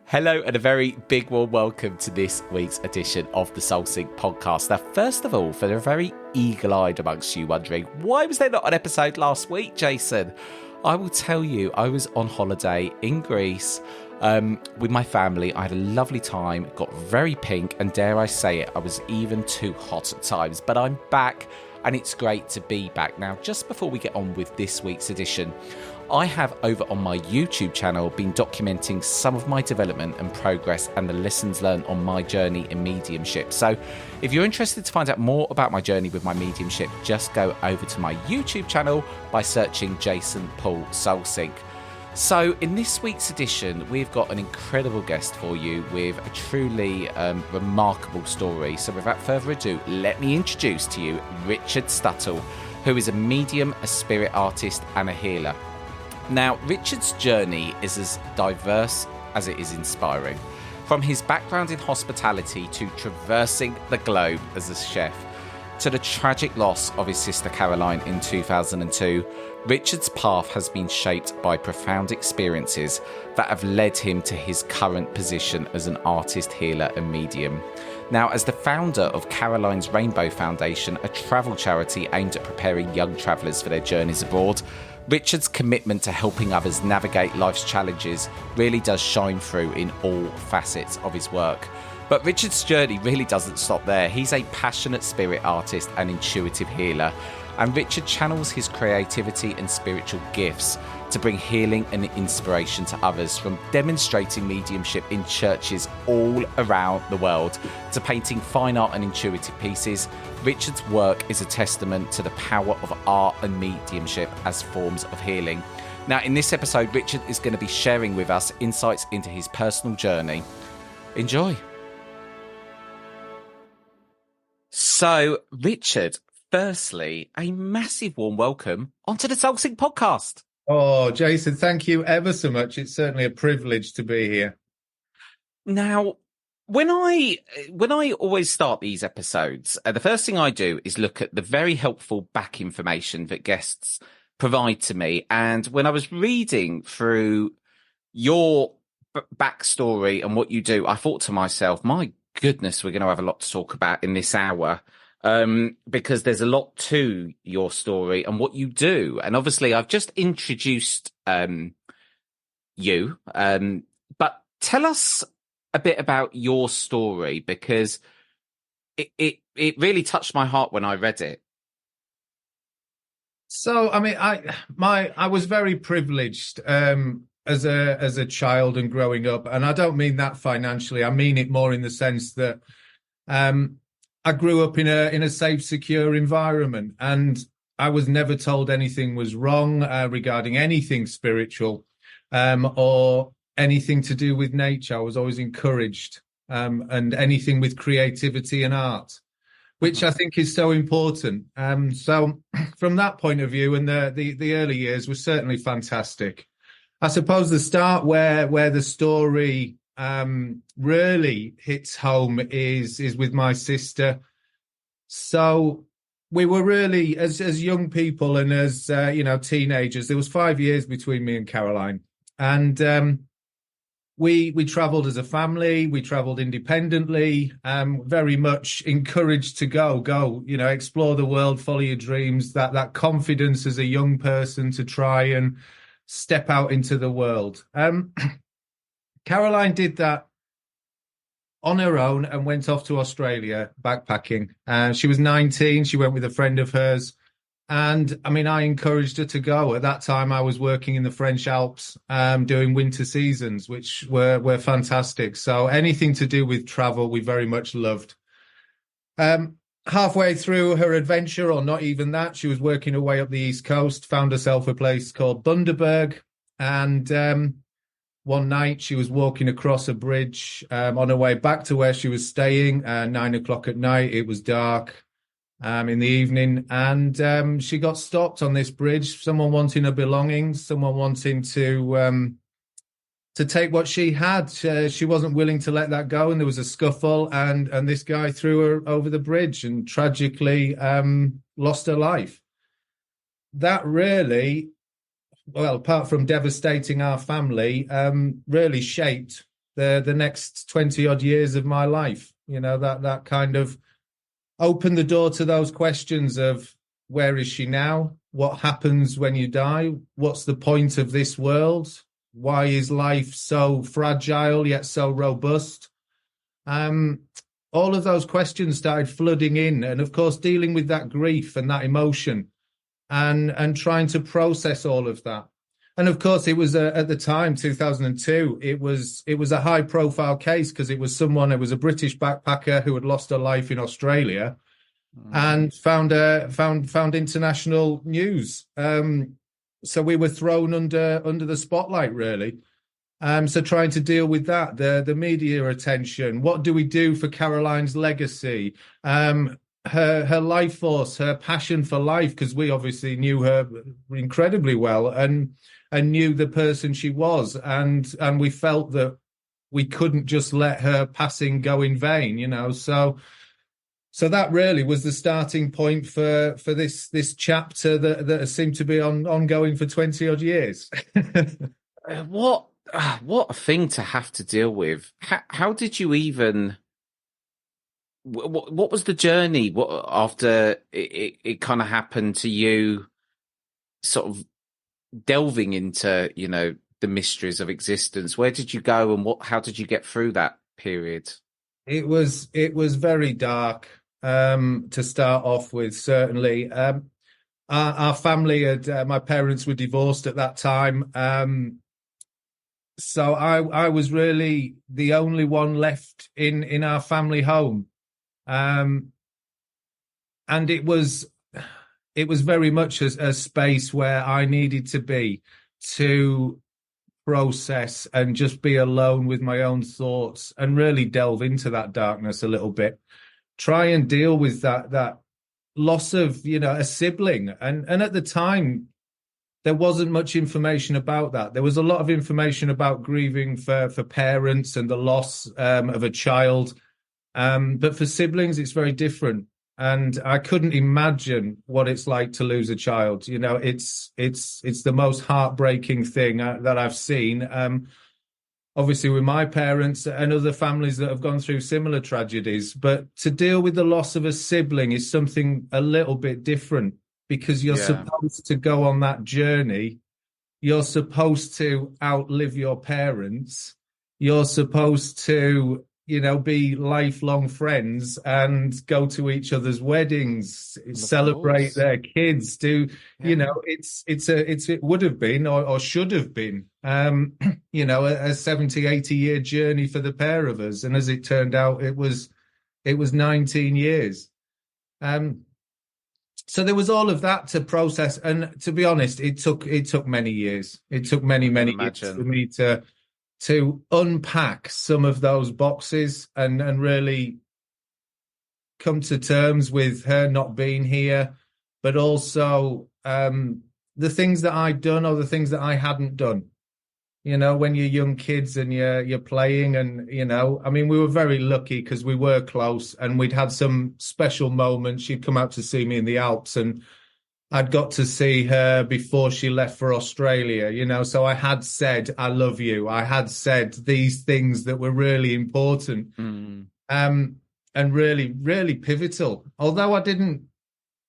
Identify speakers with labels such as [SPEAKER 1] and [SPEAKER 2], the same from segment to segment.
[SPEAKER 1] Hello and a very big warm welcome to this week's edition of the Soul Sync podcast. Now, first of all, for the very eagle-eyed amongst you wondering, why was there not an episode last week, Jason? I will tell you, I was on holiday in Greece with my family. I had a lovely time, got very pink, and dare I say it, I was even too hot at times. But I'm back, and it's great to be back. Now, just before we get on with this week's edition, I have over on my YouTube channel been documenting some of my development and progress and the lessons learned on my journey in mediumship. So if you're interested to find out more about my journey with my mediumship, just go over to my YouTube channel by searching Jason Paul Soul Sync. So in this week's edition, we've got an incredible guest for you with a truly remarkable story. So without further ado, let me introduce to you Richard Stuttle, who is a medium, a spirit artist and a healer. Now, Richard's journey is as diverse as it is inspiring. From his background in hospitality to traversing the globe as a chef, to the tragic loss of his sister Caroline in 2002, Richard's path has been shaped by profound experiences that have led him to his current position as an artist, healer and medium. Now, as the founder of Caroline's Rainbow Foundation, a travel charity aimed at preparing young travellers for their journeys abroad, Richard's commitment to helping others navigate life's challenges really does shine through in all facets of his work. But Richard's journey really doesn't stop there. He's a passionate spirit artist and intuitive healer, and Richard channels his creativity and spiritual gifts to bring healing and inspiration to others, from demonstrating mediumship in churches all around the world to painting fine art and intuitive pieces. Richard's work is a testament to the power of art and mediumship as forms of healing. Now, in this episode, Richard is going to be sharing with us insights into his personal journey. Enjoy. So, Richard, firstly, a massive warm welcome onto the Soul Sync podcast.
[SPEAKER 2] Oh, Jason, thank you ever so much. It's certainly a privilege to be here.
[SPEAKER 1] Now, when I always start these episodes, the first thing I do is look at the very helpful back information that guests provide to me. And when I was reading through your backstory and what you do, I thought to myself, my goodness, we're going to have a lot to talk about in this hour. Because there's a lot to your story and what you do. And obviously I've just introduced you, but tell us a bit about your story, because it really touched my heart when I read it.
[SPEAKER 2] So, I mean, I was very privileged as a child and growing up, and I don't mean that financially. I mean it more in the sense that I grew up in a safe, secure environment, and I was never told anything was wrong regarding anything spiritual or anything to do with nature. I was always encouraged, and anything with creativity and art, which I think is so important. So from that point of view, and the early years were certainly fantastic. I suppose the start where the story really hits home is with my sister. So we were really, as young people and as teenagers, there was 5 years between me and Caroline, and we traveled as a family. We traveled independently, very much encouraged to go, explore the world, follow your dreams, that confidence as a young person to try and step out into the world. Caroline did that on her own and went off to Australia backpacking. She was 19. She went with a friend of hers. And I mean, I encouraged her to go. At that time, I was working in the French Alps, doing winter seasons, which were fantastic. So anything to do with travel, we very much loved. Halfway through her adventure, or not even that, she was working her way up the East Coast, found herself a place called Bundaberg. And one night she was walking across a bridge on her way back to where she was staying, 9 o'clock at night. It was dark in the evening, and she got stopped on this bridge. Someone wanting her belongings, someone wanting to take what she had. She wasn't willing to let that go, and there was a scuffle, and this guy threw her over the bridge and tragically lost her life. That really, well, apart from devastating our family, really shaped the next 20 odd years of my life. That kind of opened the door to those questions of where is she now? What happens when you die? What's the point of this world? Why is life so fragile yet so robust? All of those questions started flooding in, and of course, dealing with that grief and that emotion, and trying to process all of that. And of course, it was at the time, 2002. It was a high-profile case because it was a British backpacker who had lost her life in Australia, and found international news. So we were thrown under the spotlight, really. So trying to deal with that, the media attention. What do we do for Caroline's legacy? Her life force, her passion for life, because we obviously knew her incredibly well and knew the person she was, and we felt that we couldn't just let her passing go in vain, So that really was the starting point for this chapter that seemed to be ongoing for 20 odd years.
[SPEAKER 1] What a thing to have to deal with. How did you even? What was the journey? What after it kind of happened to you? Sort of delving into the mysteries of existence. Where did you go, and how did you get through that period?
[SPEAKER 2] It was very dark. To start off with, certainly. Our family my parents were divorced at that time. So I was really the only one left in our family home. And it was very much a space where I needed to be to process and just be alone with my own thoughts and really delve into that darkness a little bit. Try and deal with that loss of, a sibling. And at the time, there wasn't much information about that. There was a lot of information about grieving for parents and the loss of a child. But for siblings, it's very different. And I couldn't imagine what it's like to lose a child. It's the most heartbreaking thing that I've seen. Obviously with my parents and other families that have gone through similar tragedies. But to deal with the loss of a sibling is something a little bit different, because you're supposed to go on that journey. You're supposed to outlive your parents. You're supposed to, be lifelong friends and go to each other's weddings, celebrate their kids, it would have been or should have been, a 70, 80 year journey for the pair of us. And as it turned out, it was 19 years. So there was all of that to process. And to be honest, it took many years. It took many years for me to unpack some of those boxes and really come to terms with her not being here, but also the things that I'd done or the things that I hadn't done. When you're young kids and you're playing, and we were very lucky because we were close and we'd had some special moments. She'd come out to see me in the Alps, and I'd got to see her before she left for Australia, so I had said, I love you. I had said these things that were really important, and really, really pivotal. Although I didn't,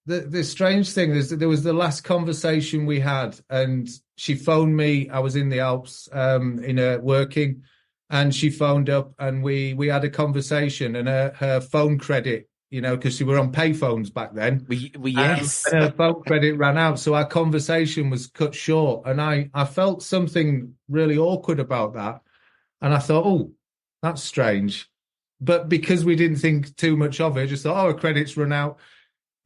[SPEAKER 2] the strange thing is that there was the last conversation we had, and she phoned me. I was in the Alps, working, and she phoned up, and we had a conversation, and her phone credit, because we were on payphones back then.
[SPEAKER 1] Yes.
[SPEAKER 2] And her phone credit ran out, so our conversation was cut short, and I felt something really awkward about that, and I thought, oh, that's strange. But because we didn't think too much of it, I just thought, oh, her credit's run out.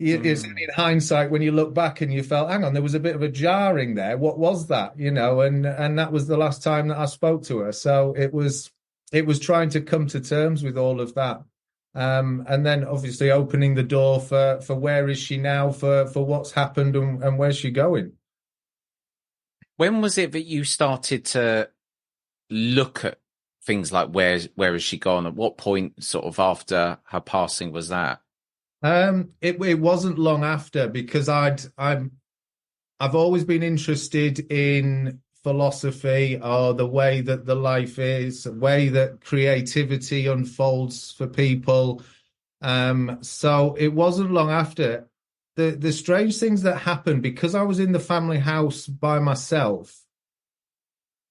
[SPEAKER 2] It's in hindsight when you look back and you felt, hang on, there was a bit of a jarring there. What was that? And that was the last time that I spoke to her. So it was trying to come to terms with all of that. And then obviously opening the door for where is she now, for what's happened and where's she going.
[SPEAKER 1] When was it that you started to look at things like where has she gone? At what point, sort of after her passing, was that?
[SPEAKER 2] It wasn't long after, because I've always been interested in philosophy or the way that the life is, the way that creativity unfolds for people. So it wasn't long after the strange things that happened, because I was in the family house by myself,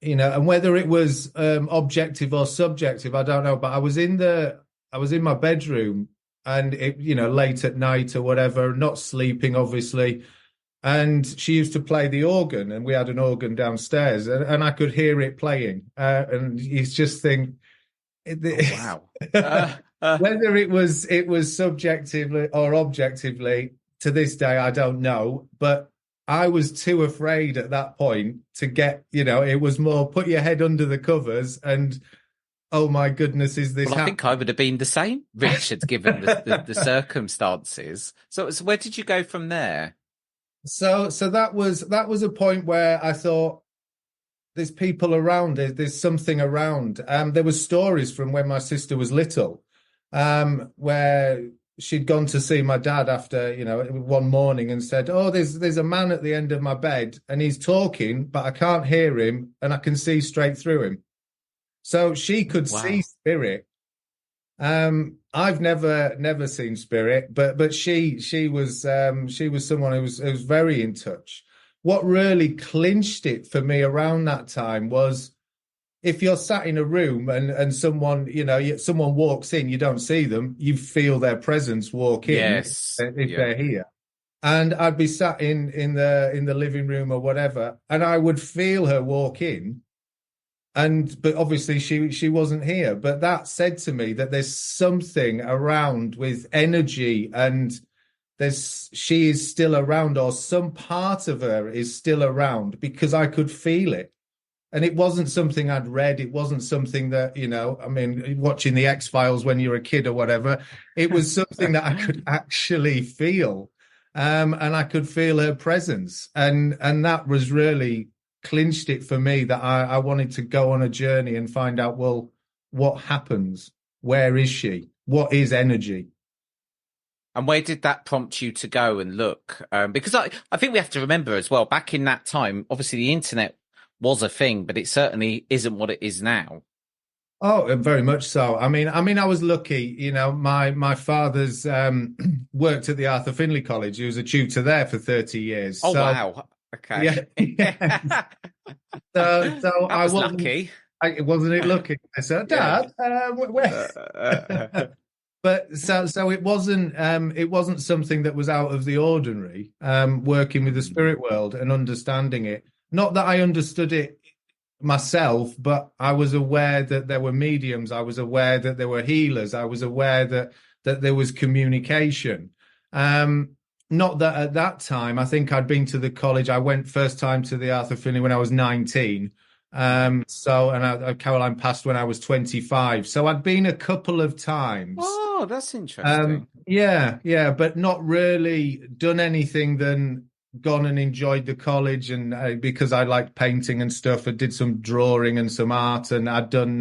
[SPEAKER 2] and whether it was objective or subjective, I don't know, but I was in my bedroom, and it, late at night or whatever, not sleeping, obviously. And she used to play the organ, and we had an organ downstairs, and I could hear it playing. And you just think,
[SPEAKER 1] wow.
[SPEAKER 2] Whether it was subjectively or objectively, to this day, I don't know. But I was too afraid at that point to get, it was more put your head under the covers and, oh my goodness, is this
[SPEAKER 1] I think I would have been the same, Richard, given the circumstances. So where did you go from there?
[SPEAKER 2] So that was a point where I thought, there's people around, there's something around. There was stories from when my sister was little, where she'd gone to see my dad after, one morning, and said, oh, there's a man at the end of my bed, and he's talking, but I can't hear him, and I can see straight through him. So she could see spirit. I've never seen spirit, but she was someone who was very in touch. What really clinched it for me around that time was, if you're sat in a room and someone walks in, you don't see them, you feel their presence walk in.
[SPEAKER 1] Yes,
[SPEAKER 2] if they're here. And I'd be sat in the living room or whatever, and I would feel her walk in. But obviously she wasn't here. But that said to me that there's something around with energy, and she is still around, or some part of her is still around, because I could feel it. And it wasn't something I'd read. It wasn't something that, watching the X-Files when you're a kid or whatever. It was something that I could actually feel. And I could feel her presence. And that was really clinched it for me, that I wanted to go on a journey and find out, well, what happens? Where is she? What is energy?
[SPEAKER 1] And where did that prompt you to go and look? Because I think we have to remember as well, back in that time, obviously the internet was a thing, but it certainly isn't what it is now.
[SPEAKER 2] Oh, very much so. I mean, I was lucky. My father's worked at the Arthur Findlay College. He was a tutor there for 30 years.
[SPEAKER 1] Oh, wow. Okay.
[SPEAKER 2] Yeah. So I was
[SPEAKER 1] lucky.
[SPEAKER 2] Wasn't it lucky? I said, Dad, where? But so it wasn't something that was out of the ordinary. Working with the spirit world and understanding it. Not that I understood it myself, but I was aware that there were mediums. I was aware that there were healers. I was aware that there was communication. Not that at that time, I think I'd been to the college. I went first time to the Arthur Findlay when I was 19. Caroline passed when I was 25. So I'd been a couple of times.
[SPEAKER 1] Oh, that's interesting.
[SPEAKER 2] Yeah, but not really done anything than gone and enjoyed the college, and because I liked painting and stuff, I did some drawing and some art, and I'd done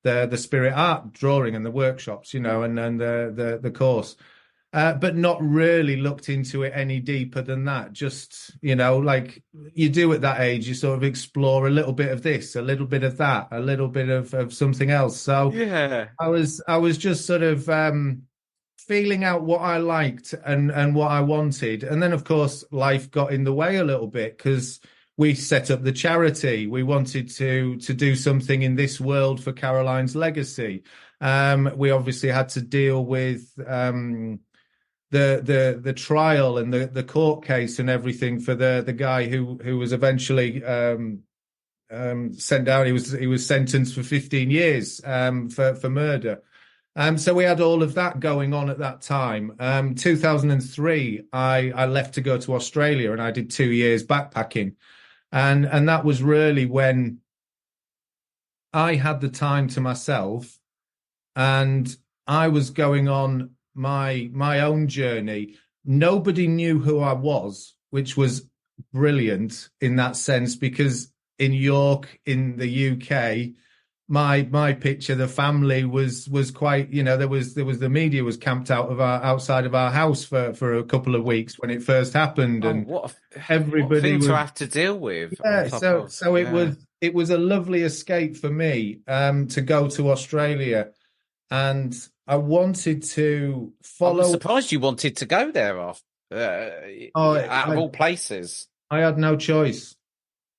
[SPEAKER 2] the spirit art drawing and the workshops, and the course, but not really looked into it any deeper than that. Just like you do at that age, you sort of explore a little bit of this, a little bit of that, a little bit of something else. So
[SPEAKER 1] yeah,
[SPEAKER 2] I was just sort of feeling out what I liked and what I wanted. And then, of course, life got in the way a little bit, because we set up the charity. We wanted to do something in this world for Caroline's legacy. We obviously had to deal with the trial and the court case and everything for the guy who was eventually sent down. He was sentenced for 15 years for murder. So we had all of that going on at that time. 2003, I left to go to Australia, and I did 2 years backpacking. And that was really when I had the time to myself, and I was going on my own journey. Nobody knew who I was, which was brilliant in that sense, because in York, in the UK, my picture, the family was quite, there was the media was camped outside of our house for a couple of weeks when it first happened,
[SPEAKER 1] Oh,
[SPEAKER 2] and
[SPEAKER 1] what a
[SPEAKER 2] everybody
[SPEAKER 1] thing to
[SPEAKER 2] was.
[SPEAKER 1] have to deal with on
[SPEAKER 2] Yeah,
[SPEAKER 1] top
[SPEAKER 2] so
[SPEAKER 1] of,
[SPEAKER 2] so it
[SPEAKER 1] yeah.
[SPEAKER 2] was it was a lovely escape for me to go to Australia, and I wanted to
[SPEAKER 1] I'm
[SPEAKER 2] follow.
[SPEAKER 1] surprised you wanted to go there after,
[SPEAKER 2] I
[SPEAKER 1] out of
[SPEAKER 2] I,
[SPEAKER 1] all places.
[SPEAKER 2] I had no choice.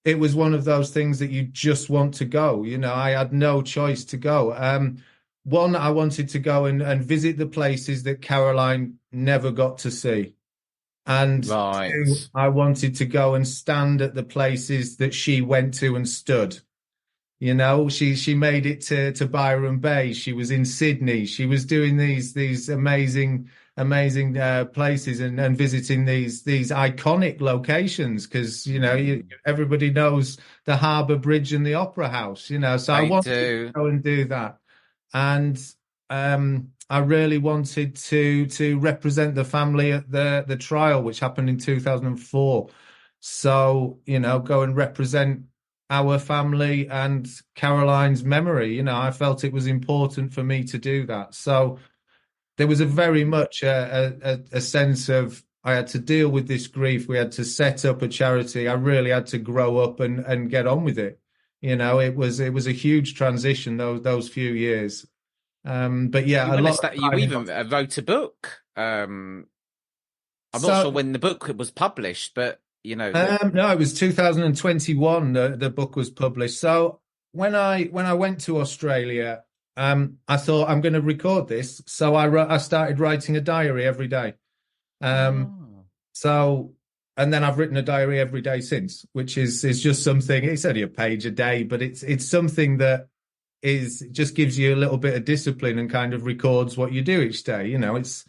[SPEAKER 2] It was one of those things that you just want to go. I had no choice to go. One, I wanted to go and visit the places that Caroline never got to see. And two,
[SPEAKER 1] Right.
[SPEAKER 2] I wanted to go and stand at the places that she went to and stood. She made it to Byron Bay. She was in Sydney. She was doing these amazing places and visiting these iconic locations because everybody knows the Harbour Bridge and the Opera House. So I
[SPEAKER 1] They
[SPEAKER 2] wanted to
[SPEAKER 1] do.
[SPEAKER 2] go and do that, and I really wanted to represent the family at the trial, which happened in 2004. So go and represent our family and Caroline's memory. I felt it was important for me to do that. So there was a very much a sense of I had to deal with this grief. We had to set up a charity. I really had to grow up and get on with it. It was a huge transition those few years. But yeah,
[SPEAKER 1] You
[SPEAKER 2] a
[SPEAKER 1] went to
[SPEAKER 2] lot of
[SPEAKER 1] start, you
[SPEAKER 2] time in
[SPEAKER 1] even
[SPEAKER 2] hospital.
[SPEAKER 1] wrote a book. I'm not sure
[SPEAKER 2] So
[SPEAKER 1] when the book was published, but
[SPEAKER 2] no, it was 2021 the book was published. So when I went to Australia, I thought I'm going to record this. So I started writing a diary every day. Um,
[SPEAKER 1] Oh.
[SPEAKER 2] so and then I've written a diary every day since, which is just something. It's only a page a day, but it's something that is just gives you a little bit of discipline and kind of records what you do each day. It's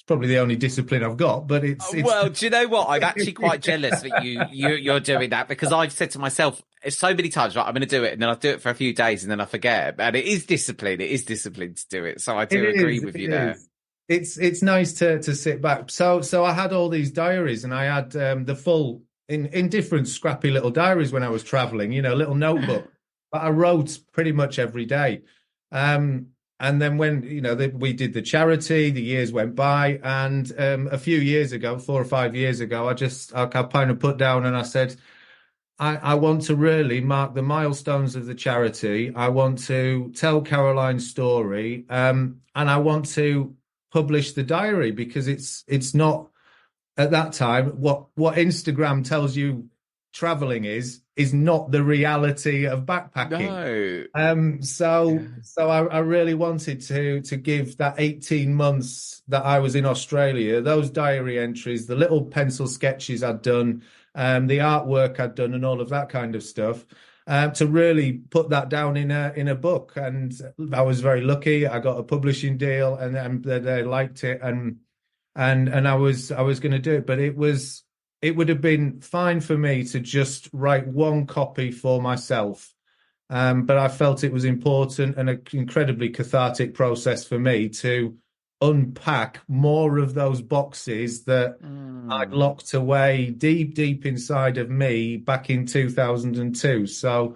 [SPEAKER 2] probably the only discipline I've got, but it's
[SPEAKER 1] Well, do you know what? I'm actually quite jealous that you're doing that because I've said to myself so many times, right, I'm going to do it, and then I do it for a few days, and then I forget. And it is discipline. It is discipline to do it. So I
[SPEAKER 2] It
[SPEAKER 1] do agree
[SPEAKER 2] is.
[SPEAKER 1] with
[SPEAKER 2] It
[SPEAKER 1] you there.
[SPEAKER 2] is. It's nice to sit back. So I had all these diaries, and I had the full in different scrappy little diaries when I was traveling. Little notebook. But I wrote pretty much every day. And then when we did the charity, the years went by, and a few years ago, 4 or 5 years ago, I kind of put down and I said. I want to really mark the milestones of the charity. I want to tell Caroline's story, and I want to publish the diary because it's not at that time what Instagram tells you traveling is not the reality of backpacking.
[SPEAKER 1] No.
[SPEAKER 2] So I really wanted to give that 18 months that I was in Australia, those diary entries, the little pencil sketches I'd done, the artwork I'd done, and all of that kind of stuff, to really put that down in a book. And I was very lucky. I got a publishing deal, and they liked it, and I was going to do it, but it would have been fine for me to just write one copy for myself. But I felt it was important and an incredibly cathartic process for me to unpack more of those boxes that I'd locked away deep, deep inside of me back in 2002. So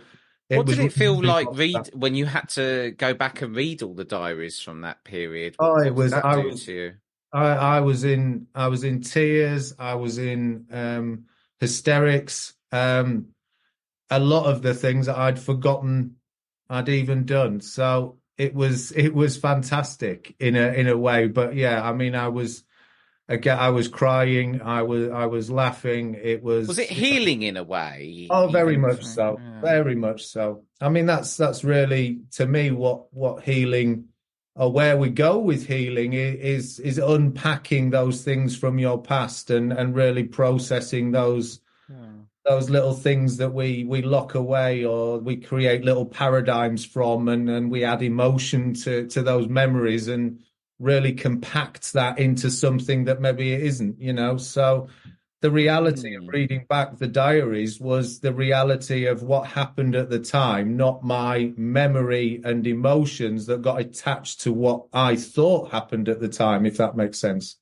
[SPEAKER 2] it
[SPEAKER 1] What
[SPEAKER 2] was
[SPEAKER 1] did it feel
[SPEAKER 2] really,
[SPEAKER 1] like read when you had to go back and read all the diaries from that period?
[SPEAKER 2] oh, it
[SPEAKER 1] What did
[SPEAKER 2] was,
[SPEAKER 1] that
[SPEAKER 2] I
[SPEAKER 1] do
[SPEAKER 2] was,
[SPEAKER 1] to you?
[SPEAKER 2] I was in tears. I was in hysterics. A lot of the things that I'd forgotten I'd even done. So it was fantastic in a way. But yeah, I mean, I was crying. I was laughing. It
[SPEAKER 1] Was it
[SPEAKER 2] was
[SPEAKER 1] healing in a way,
[SPEAKER 2] oh, very
[SPEAKER 1] even
[SPEAKER 2] much
[SPEAKER 1] through?
[SPEAKER 2] so,
[SPEAKER 1] Yeah.
[SPEAKER 2] very much so. I mean, that's really to me what healing or where we go with healing is unpacking those things from your past and really processing
[SPEAKER 1] Yeah.
[SPEAKER 2] those little things that we lock away or we create little paradigms from and we add emotion to those memories and really compact that into something that maybe it isn't. So the reality of
[SPEAKER 1] Hmm.
[SPEAKER 2] reading back the diaries was the reality of what happened at the time, not my memory and emotions that got attached to what I thought happened at the time, if that makes sense.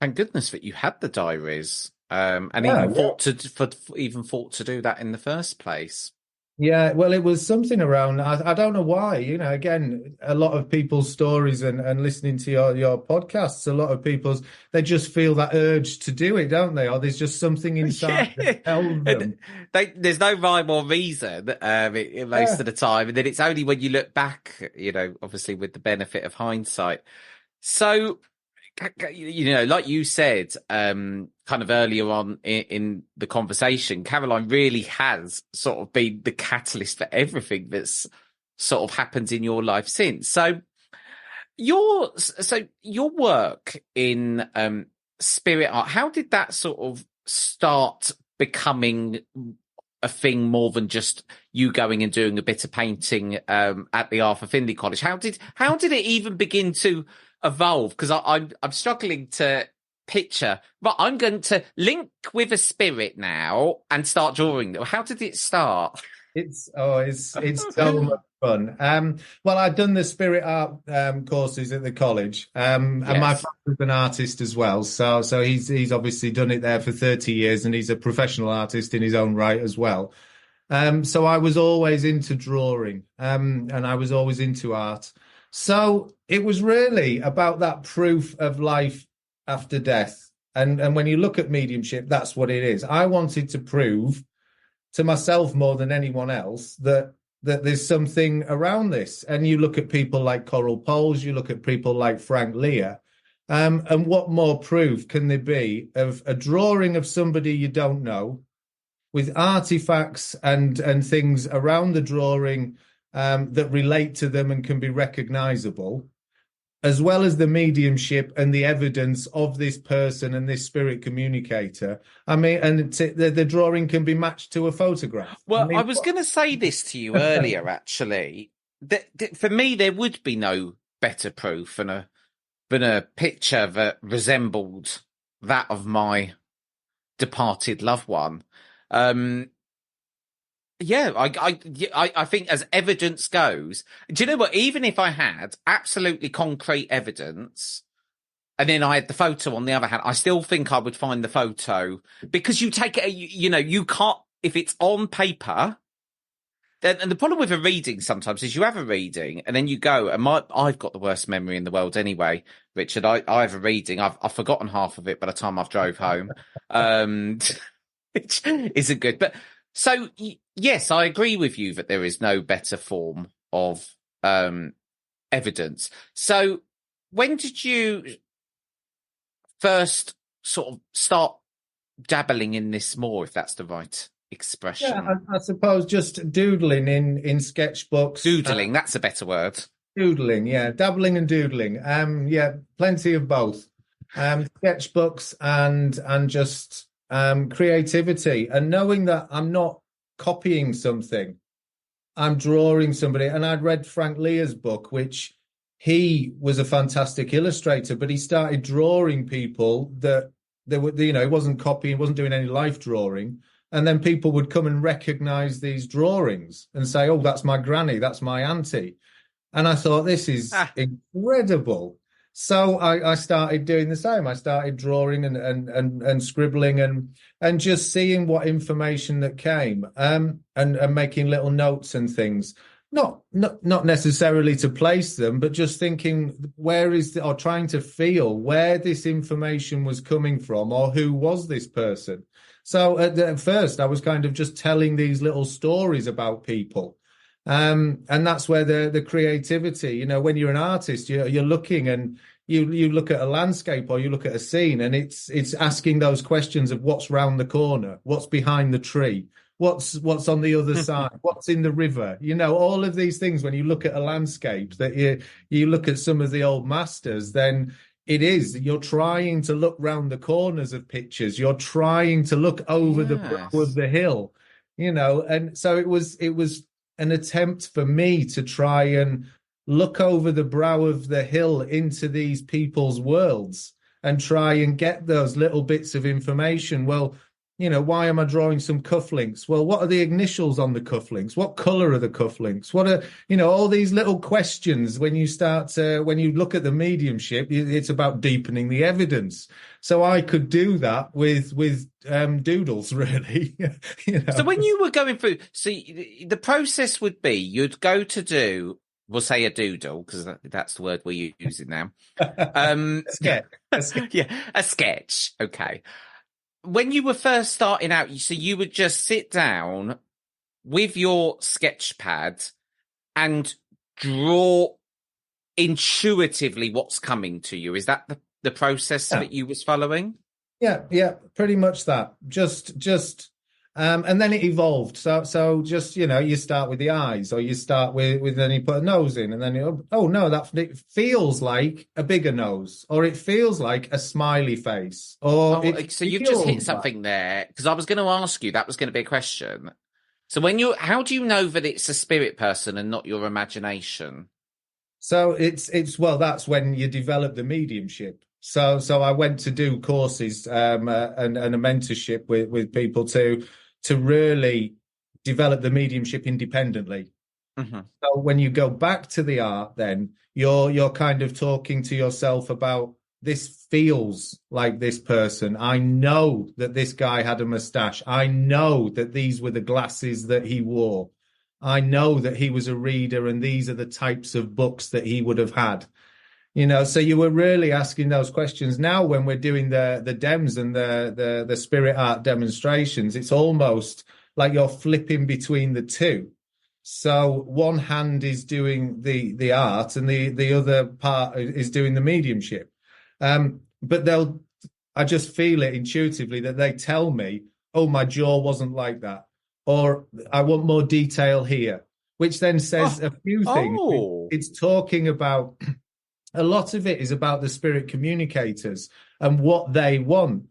[SPEAKER 1] Thank goodness that you had the diaries, and
[SPEAKER 2] Yeah,
[SPEAKER 1] even
[SPEAKER 2] yeah.
[SPEAKER 1] thought to do that in the first place.
[SPEAKER 2] Yeah, well, it was something around. I don't know why. Again, a lot of people's stories and listening to your podcasts, a lot of people's they just feel that urge to do it, don't they? Or there's just something inside
[SPEAKER 1] Yeah,
[SPEAKER 2] that tells
[SPEAKER 1] and
[SPEAKER 2] them.
[SPEAKER 1] there's no rhyme or reason most
[SPEAKER 2] Yeah,
[SPEAKER 1] of the time, and then it's only when you look back, obviously with the benefit of hindsight. So, like you said, kind of earlier on in the conversation, Caroline really has sort of been the catalyst for everything that's sort of happened in your life since. So your work in spirit art, how did that sort of start becoming a thing more than just you going and doing a bit of painting at the Arthur Findlay College? How did it even begin to evolve? Because I'm struggling to picture. But I'm going to link with a spirit now and start drawing. How did it start?
[SPEAKER 2] it's so much fun. Well, I'd done the spirit art courses at the college, and my
[SPEAKER 1] Yes.
[SPEAKER 2] father's an artist as well. So he's obviously done it there for 30 years, and he's a professional artist in his own right as well. So I was always into drawing, and I was always into art. So it was really about that proof of life after death. And when you look at mediumship, that's what it is. I wanted to prove to myself more than anyone else that there's something around this. And you look at people like Coral Poles, you look at people like Frank Lear, and what more proof can there be of a drawing of somebody you don't know with artifacts and things around the drawing that relate to them and can be recognizable, as well as the mediumship and the evidence of this person and this spirit communicator. I mean, and the drawing can be matched to a photograph.
[SPEAKER 1] Well, I
[SPEAKER 2] mean,
[SPEAKER 1] was going to say this to you earlier, actually. That for me, there would be no better proof than a picture that resembled that of my departed loved one. Yeah, I think as evidence goes, do you know what? Even if I had absolutely concrete evidence, and then I had the photo on the other hand, I still think I would find the photo because you take it, you can't, if it's on paper. Then, and the problem with a reading sometimes is you have a reading and then you go, and I've got the worst memory in the world anyway, Richard. I have a reading. I've forgotten half of it by the time I've drove home, which isn't good. But so, yes, I agree with you that there is no better form of evidence. So when did you first sort of start dabbling in this more, if that's the right expression?
[SPEAKER 2] Yeah, I suppose just doodling in sketchbooks.
[SPEAKER 1] Doodling, that's a better word.
[SPEAKER 2] Doodling, yeah, dabbling and doodling. Yeah, plenty of both. Sketchbooks and just creativity, and knowing that I'm not copying something, I'm drawing somebody. And I'd read Frank Lear's book, which he was a fantastic illustrator, but he started drawing people that they were, he wasn't copying, wasn't doing any life drawing. And then people would come and recognize these drawings and say, oh, that's my granny, that's my auntie. And I thought, this is incredible. So I started doing the same. I started drawing and scribbling and just seeing what information that came, and making little notes and things. Not necessarily to place them, but just thinking or trying to feel where this information was coming from, or who was this person. So at first, I was kind of just telling these little stories about people. And that's where the creativity, when you're an artist, you're looking and you look at a landscape or you look at a scene, and it's asking those questions of what's round the corner, what's behind the tree, what's on the other side, what's in the river, all of these things. When you look at a landscape, that you look at some of the old masters, then you're trying to look round the corners of pictures, you're trying to look over the brow of the hill, and so it was an attempt for me to try and look over the brow of the hill into these people's worlds and try and get those little bits of information. Well, why am I drawing some cufflinks? Well, what are the initials on the cufflinks? What color are the cufflinks? What are, all these little questions when you when you look at the mediumship, it's about deepening the evidence. So I could do that with doodles, really.
[SPEAKER 1] So when you were going through, the process would be you'd go to do, we'll say a doodle, because that's the word we're using now.
[SPEAKER 2] A sketch.
[SPEAKER 1] Yeah, a sketch. Okay. When you were first starting out, so you would just sit down with your sketch pad and draw intuitively what's coming to you. Is that the process that you was following?
[SPEAKER 2] Yeah, pretty much that. And then it evolved. So just, you start with the eyes, or you start with then you put a nose in, and then it feels like a bigger nose, or it feels like a smiley face, or
[SPEAKER 1] so you've just hit something there, because I was going to ask you, that was going to be a question. So how do you know that it's a spirit person and not your imagination?
[SPEAKER 2] So well, that's when you develop the mediumship. So I went to do courses and a mentorship with people to really develop the mediumship independently. Mm-hmm. So when you go back to the art, then you're kind of talking to yourself about, this feels like this person. I know that this guy had a mustache. I know that these were the glasses that he wore. I know that he was a reader, and these are the types of books that he would have had. So you were really asking those questions. Now, when we're doing the dems and the spirit art demonstrations, it's almost like you're flipping between the two. So one hand is doing the art, and the other part is doing the mediumship. But I just feel it intuitively that they tell me, oh, my jaw wasn't like that, or I want more detail here, which then says a few things. It's talking about, a lot of it is about the spirit communicators and what they want,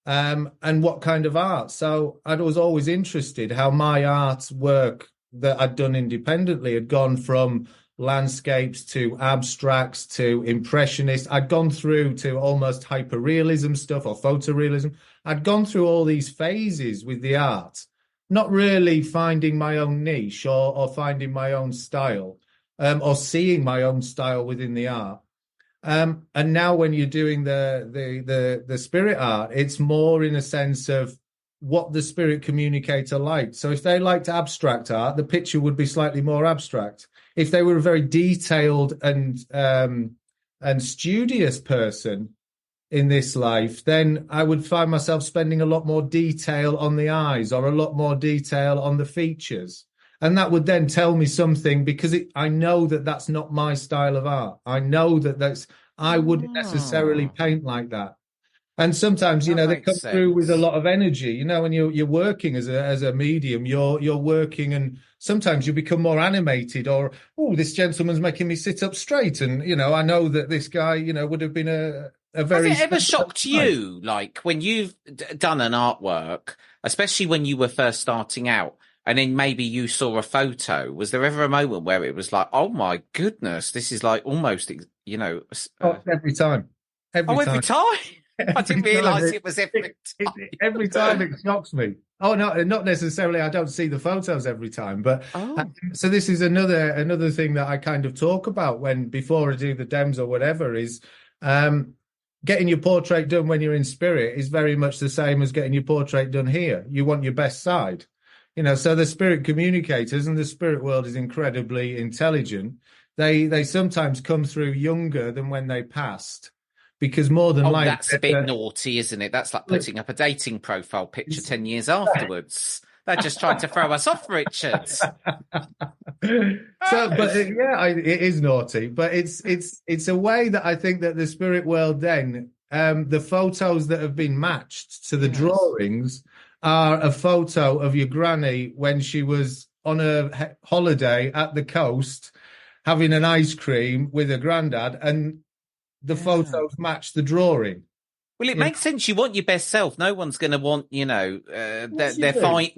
[SPEAKER 2] and what kind of art. So I was always interested how my artwork that I'd done independently had gone from landscapes to abstracts to impressionist. I'd gone through to almost hyperrealism stuff, or photorealism. I'd gone through all these phases with the art, not really finding my own niche or finding my own style, or seeing my own style within the art. And now when you're doing the spirit art, it's more in a sense of what the spirit communicator liked. So if they liked abstract art, the picture would be slightly more abstract. If they were a very detailed and studious person in this life, then I would find myself spending a lot more detail on the eyes, or a lot more detail on the features. And that would then tell me something, because I know that that's not my style of art. I know that I wouldn't necessarily paint like that. And sometimes, they come through with a lot of energy. When you're working as a medium, you're working, and sometimes you become more animated, or, oh, this gentleman's making me sit up straight. And, I know that this guy, would have been a very...
[SPEAKER 1] Has it ever shocked you, like, when you've done an artwork, especially when you were first starting out, and then maybe you saw a photo, was there ever a moment where it was like, oh my goodness, this is like almost,
[SPEAKER 2] every time.
[SPEAKER 1] Every time? I didn't realise it was every time.
[SPEAKER 2] Every time it shocks me. Oh, no, not necessarily. I don't see the photos every time, but so this is another thing that I kind of talk about before I do the dems or whatever, is getting your portrait done when you're in spirit is very much the same as getting your portrait done here. You want your best side. So the spirit communicators, and the spirit world is incredibly intelligent. They sometimes come through younger than when they passed, because more than likely...
[SPEAKER 1] that's a bit naughty, isn't it? That's like putting up a dating profile picture 10 years afterwards. They're just trying to throw us off, Richard.
[SPEAKER 2] It is naughty, but it's a way that I think that the spirit world then, the photos that have been matched to the drawings are a photo of your granny when she was on a holiday at the coast having an ice cream with her granddad, and the photos match the drawing.
[SPEAKER 1] Well, it makes sense. You want your best self. No one's going to want, they're fine,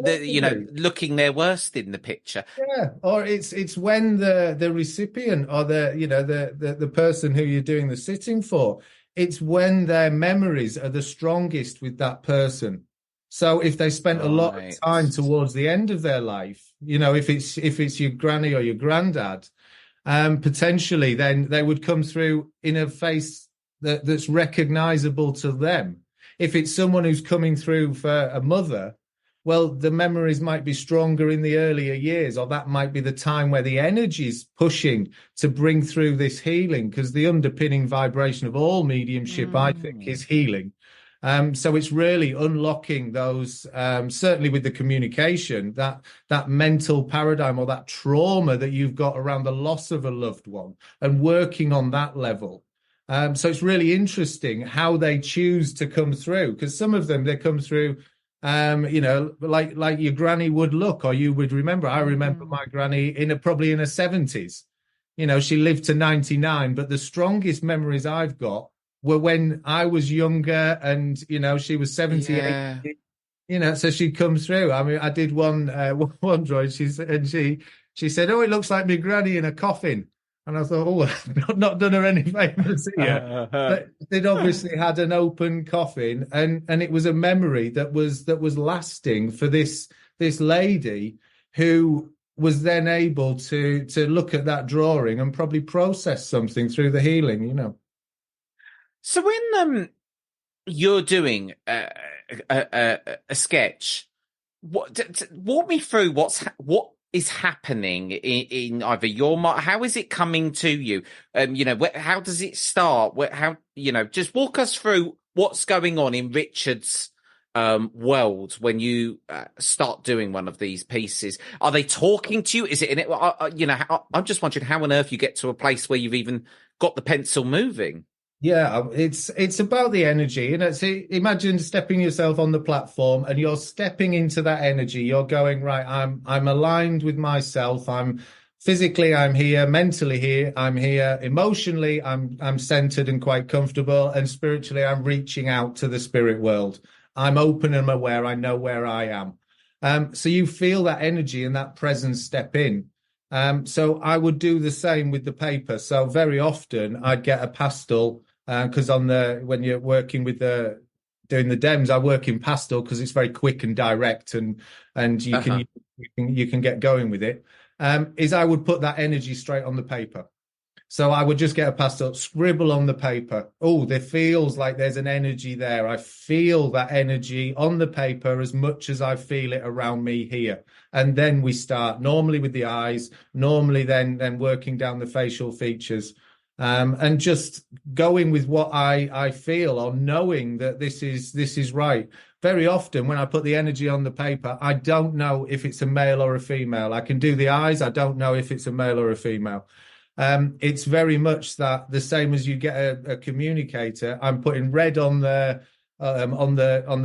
[SPEAKER 1] looking their worst in the picture.
[SPEAKER 2] Yeah, or it's when the recipient, or the person who you're doing the sitting for, it's when their memories are the strongest with that person. So if they spent a lot of
[SPEAKER 1] Right.
[SPEAKER 2] time towards the end of their life, you know, if it's your granny or your granddad, potentially then they would come through in a face that's recognizable to them. If it's someone who's coming through for a mother, well, the memories might be stronger in the earlier years, or that might be the time where the energy's pushing to bring through this healing, because the underpinning vibration of all mediumship, I think, is healing. So it's really unlocking those, certainly with the communication, that mental paradigm or that trauma that you've got around the loss of a loved one, and working on that level. So it's really interesting how they choose to come through, because some of them, they come through, you know, like your granny would look, or you would remember. I remember my granny probably in her 70s. You know, she lived to 99, but the strongest memories I've got were when I was younger, and, you know, she was 78.
[SPEAKER 1] Yeah.
[SPEAKER 2] You know, so she comes through. I mean, I did one drawing. She said, "Oh, it looks like my granny in a coffin." And I thought, "Oh, I've not done her any favors here." But they'd obviously had an open coffin, and it was a memory that was lasting for this lady, who was then able to look at that drawing and probably process something through the healing, you know.
[SPEAKER 1] So when you're doing a sketch, walk me through what is happening in either your mind. How is it coming to you? You know, how does it start? How, you know, just walk us through what's going on in Richard's world when you start doing one of these pieces. Are they talking to you? Is it in it? You know, I'm just wondering how on earth you get to a place where you've even got the pencil moving.
[SPEAKER 2] Yeah, it's about the energy. You know, so imagine stepping yourself on the platform, and you're stepping into that energy. You're going, right, I'm aligned with myself. I'm physically, I'm here, mentally here, I'm here, emotionally, I'm centered and quite comfortable, and spiritually, I'm reaching out to the spirit world. I'm open and aware. I know where I am. So you feel that energy and that presence step in. So I would do the same with the paper. So very often I'd get a pastel, because when you're working with doing the dems, I work in pastel because it's very quick and direct, and you can get going with it. Is I would put that energy straight on the paper. So I would just get a pastel, scribble on the paper. Oh, there feels like there's an energy there. I feel that energy on the paper as much as I feel it around me here. And then we start normally with the eyes, normally then working down the facial features, and just going with what I feel, or knowing that this is right. Very often when I put the energy on the paper, I don't know if it's a male or a female. I can do the eyes. I don't know if it's a male or a female. It's very much that the same as you get a communicator. I'm putting red on the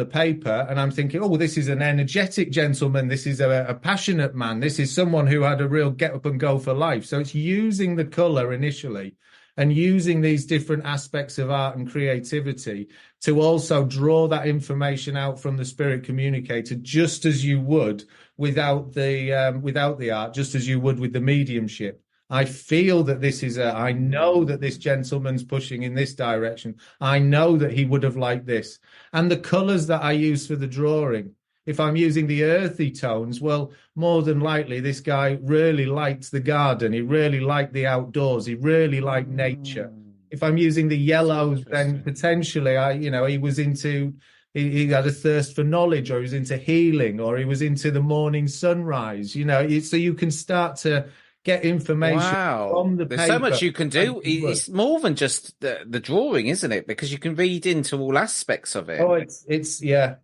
[SPEAKER 2] paper, and I'm thinking, oh, this is an energetic gentleman. This is a passionate man. This is someone who had a real get up and go for life. So it's using the color initially, and using these different aspects of art and creativity to also draw that information out from the spirit communicator, just as you would without the art, just as you would with the mediumship. I feel that I know that this gentleman's pushing in this direction. I know that he would have liked this. And the colors that I use for the drawing, if I'm using the earthy tones, well, more than likely, this guy really liked the garden. He really liked the outdoors. He really liked nature. If I'm using the yellows, then potentially he was into, he had a thirst for knowledge, or he was into healing, or he was into the morning sunrise, so you can start to get information from the paper.
[SPEAKER 1] There's so much you can do. It's more than just the drawing, isn't it? Because you can read into all aspects of it.
[SPEAKER 2] Oh,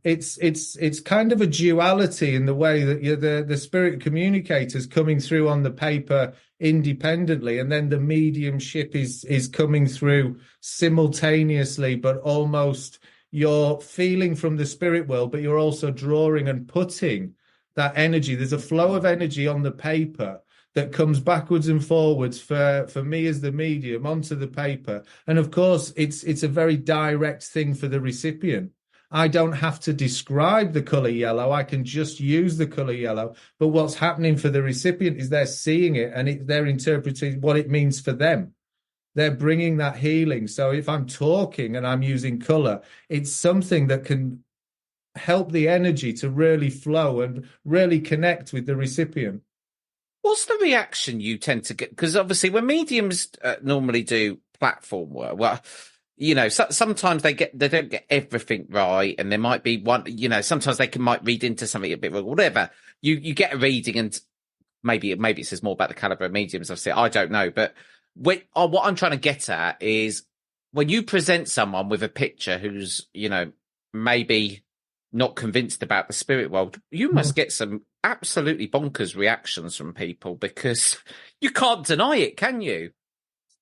[SPEAKER 2] it's kind of a duality in the way that the spirit communicators coming through on the paper independently, and then the mediumship is coming through simultaneously, but almost you're feeling from the spirit world, but you're also drawing and putting that energy. There's a flow of energy on the paper that comes backwards and forwards for me as the medium onto the paper. And of course, it's a very direct thing for the recipient. I don't have to describe the color yellow. I can just use the color yellow. But what's happening for the recipient is they're seeing it, and they're interpreting what it means for them. They're bringing that healing. So if I'm talking and I'm using color, it's something that can help the energy to really flow and really connect with the recipient.
[SPEAKER 1] What's the reaction you tend to get? Because obviously, when mediums normally do platform work, well, sometimes they don't get everything right, and there might be one. Sometimes they might read into something a bit wrong, whatever. You get a reading, and maybe it says more about the caliber of mediums. Obviously, I don't know, but what I'm trying to get at is when you present someone with a picture who's maybe not convinced about the spirit world, you must get some absolutely bonkers reactions from people, because you can't deny it, can you?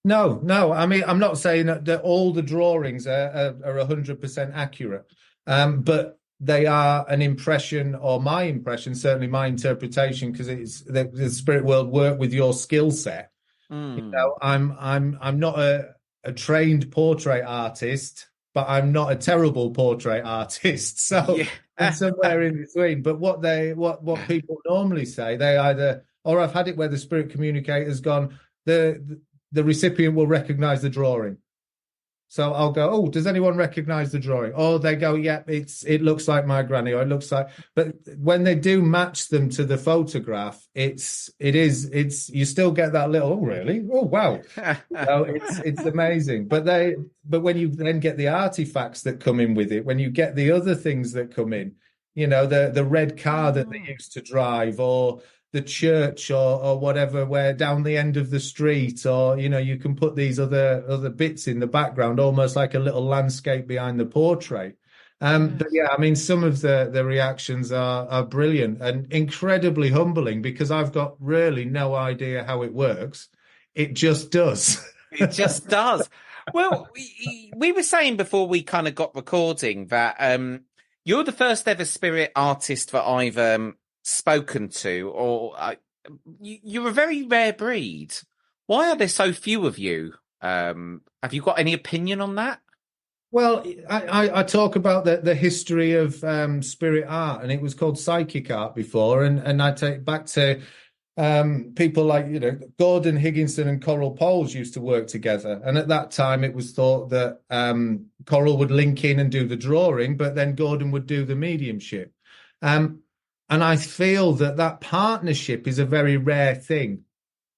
[SPEAKER 2] No. I mean, I'm not saying that all the drawings are 100% accurate, but they are an impression, or my impression, certainly my interpretation, because it's the spirit world work with your skill set. I'm not a trained portrait artist, but I'm not a terrible portrait artist. So I'm somewhere in between. But what people normally say, they either, or I've had it where the spirit communicator's gone, the recipient will recognize the drawing. So I'll go, oh, does anyone recognize the drawing? Oh, they go, yeah, it looks like my granny, or it looks like. But when they do match them to the photograph, you still get that little, oh, really? Oh, wow. It's amazing. But when you then get the artifacts that come in with it, when you get the other things that come in, the red car that they used to drive, or the church, or whatever, where down the end of the street, or you can put these other bits in the background, almost like a little landscape behind the portrait. But yeah, I mean, some of the reactions are brilliant and incredibly humbling, because I've got really no idea how it works. It just does.
[SPEAKER 1] It just does. Well, we were saying before we kind of got recording that you're the first ever spirit artist that I've spoken to, or you're a very rare breed. Why are there so few of you? Have you got any opinion on that?
[SPEAKER 2] Well, I talk about the history of spirit art, and it was called psychic art before, and I take back to people like Gordon Higginson and Coral Poles used to work together, and at that time it was thought that Coral would link in and do the drawing, but then Gordon would do the mediumship. And I feel that partnership is a very rare thing,